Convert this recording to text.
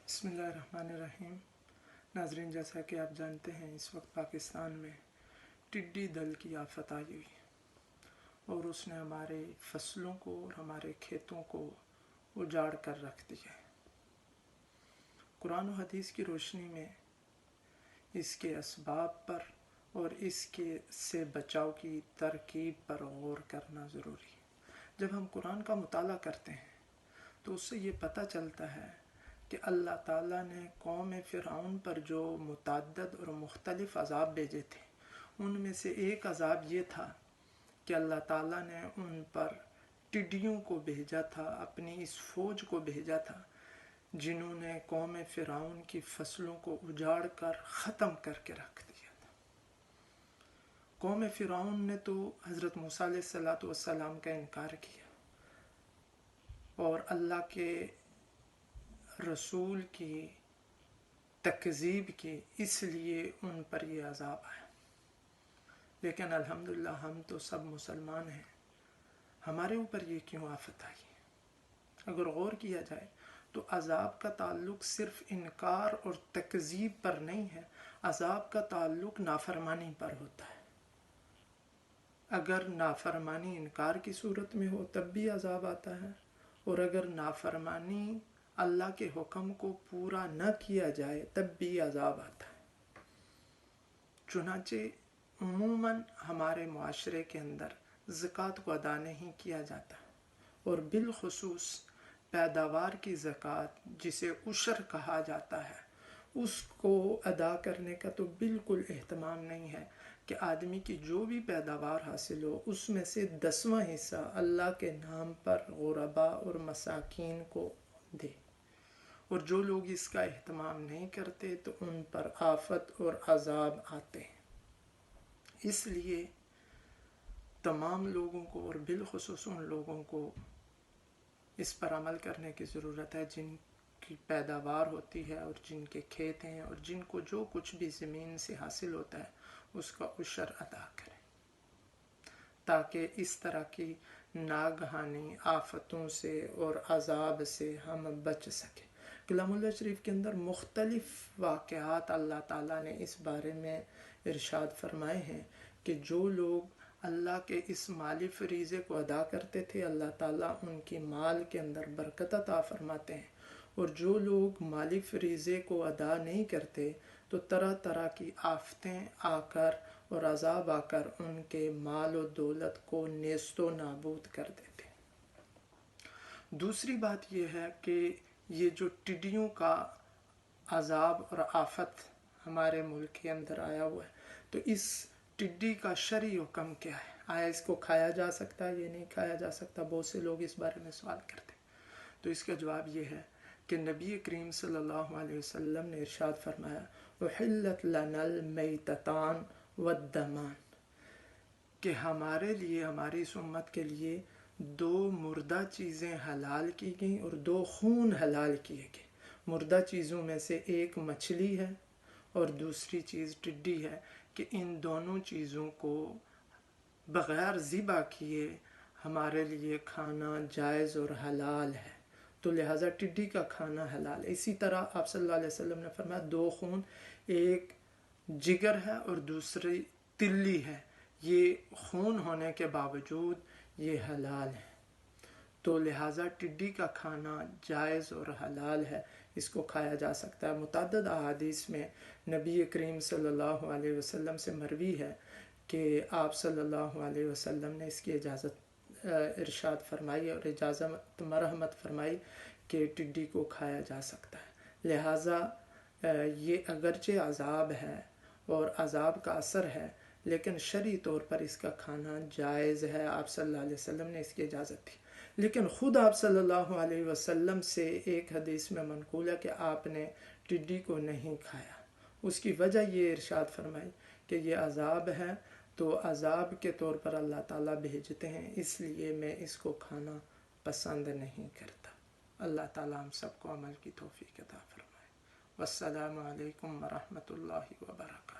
بسم اللہ الرحمن الرحیم۔ ناظرین، جیسا کہ آپ جانتے ہیں اس وقت پاکستان میں ٹڈی دل کی آفت آئی ہوئی اور اس نے ہمارے فصلوں کو اور ہمارے کھیتوں کو اجاڑ کر رکھ دیا ہے۔ قرآن و حدیث کی روشنی میں اس کے اسباب پر اور اس کے سے بچاؤ کی ترکیب پر غور کرنا ضروری ہے۔ جب ہم قرآن کا مطالعہ کرتے ہیں تو اس سے یہ پتہ چلتا ہے کہ اللہ تعالیٰ نے قوم فرعون پر جو متعدد اور مختلف عذاب بھیجے تھے، ان میں سے ایک عذاب یہ تھا کہ اللہ تعالیٰ نے ان پر ٹڈیوں کو بھیجا تھا، اپنی اس فوج کو بھیجا تھا جنہوں نے قوم فرعون کی فصلوں کو اجاڑ کر ختم کر کے رکھ دیا تھا۔ قوم فرعون نے تو حضرت موسیٰ علیہ السلام کا انکار کیا اور اللہ کے رسول کی تکذیب کی، اس لیے ان پر یہ عذاب آیا۔ لیکن الحمدللہ ہم تو سب مسلمان ہیں، ہمارے اوپر یہ کیوں آفت آئی؟ اگر غور کیا جائے تو عذاب کا تعلق صرف انکار اور تکذیب پر نہیں ہے، عذاب کا تعلق نافرمانی پر ہوتا ہے۔ اگر نافرمانی انکار کی صورت میں ہو تب بھی عذاب آتا ہے، اور اگر نافرمانی اللہ کے حکم کو پورا نہ کیا جائے تب بھی عذاب آتا ہے۔ چنانچہ عموماً ہمارے معاشرے کے اندر زکوٰۃ کو ادا نہیں کیا جاتا، اور بالخصوص پیداوار کی زکوٰۃ جسے عشر کہا جاتا ہے، اس کو ادا کرنے کا تو بالکل اہتمام نہیں ہے کہ آدمی کی جو بھی پیداوار حاصل ہو اس میں سے 10واں حصہ اللہ کے نام پر غرباء اور مساکین کو دے، اور جو لوگ اس کا اہتمام نہیں کرتے تو ان پر آفت اور عذاب آتے ہیں۔ اس لیے تمام لوگوں کو اور بالخصوص ان لوگوں کو اس پر عمل کرنے کی ضرورت ہے جن کی پیداوار ہوتی ہے اور جن کے کھیت ہیں اور جن کو جو کچھ بھی زمین سے حاصل ہوتا ہے اس کا عشر ادا کریں، تاکہ اس طرح کی ناگہانی آفتوں سے اور عذاب سے ہم بچ سکیں۔ کلام اللہ شریف کے اندر مختلف واقعات اللہ تعالیٰ نے اس بارے میں ارشاد فرمائے ہیں کہ جو لوگ اللہ کے اس مالی فریضے کو ادا کرتے تھے، اللہ تعالیٰ ان کی مال کے اندر برکت عطا فرماتے ہیں، اور جو لوگ مالی فریضے کو ادا نہیں کرتے تو طرح طرح کی آفتیں آ کر اور عذاب آ کر ان کے مال و دولت کو نیست و نابود کر دیتے ہیں۔ دوسری بات یہ ہے کہ یہ جو ٹڈیوں کا عذاب اور آفت ہمارے ملک کے اندر آیا ہوا ہے، تو اس ٹڈی کا شرعی حکم کیا ہے؟ آیا اس کو کھایا جا سکتا ہے یا نہیں کھایا جا سکتا؟ بہت سے لوگ اس بارے میں سوال کرتے ہیں۔ تو اس کا جواب یہ ہے کہ نبی کریم صلی اللہ علیہ وسلم نے ارشاد فرمایا احلت لنا المیتتان والدمان، کہ ہمارے لیے، ہماری اس امت کے لیے 2 مردہ چیزیں حلال کی گئیں اور 2 خون حلال کیے گئے۔ مردہ چیزوں میں سے ایک مچھلی ہے اور دوسری چیز ٹڈی ہے، کہ ان دونوں چیزوں کو بغیر ذبح کیے ہمارے لیے کھانا جائز اور حلال ہے، تو لہٰذا ٹڈی کا کھانا حلال ہے۔ اسی طرح آپ صلی اللہ علیہ وسلم نے فرمایا 2 خون، ایک جگر ہے اور دوسری تلی ہے، یہ خون ہونے کے باوجود یہ حلال ہے، تو لہٰذا ٹڈی کا کھانا جائز اور حلال ہے، اس کو کھایا جا سکتا ہے۔ متعدد احادیث میں نبی کریم صلی اللہ علیہ وسلم سے مروی ہے کہ آپ صلی اللہ علیہ وسلم نے اس کی اجازت ارشاد فرمائی اور اجازت مرحمت فرمائی کہ ٹڈی کو کھایا جا سکتا ہے۔ لہٰذا یہ اگرچہ عذاب ہے اور عذاب کا اثر ہے، لیکن شرعی طور پر اس کا کھانا جائز ہے، آپ صلی اللہ علیہ وسلم نے اس کی اجازت دی۔ لیکن خود آپ صلی اللہ علیہ وسلم سے ایک حدیث میں منقول ہے کہ آپ نے ٹڈی کو نہیں کھایا۔ اس کی وجہ یہ ارشاد فرمائی کہ یہ عذاب ہے، تو عذاب کے طور پر اللہ تعالیٰ بھیجتے ہیں، اس لیے میں اس کو کھانا پسند نہیں کرتا۔ اللہ تعالیٰ ہم سب کو عمل کی توفیق عطا فرمائے۔ والسلام علیکم ورحمۃ اللہ وبرکاتہ۔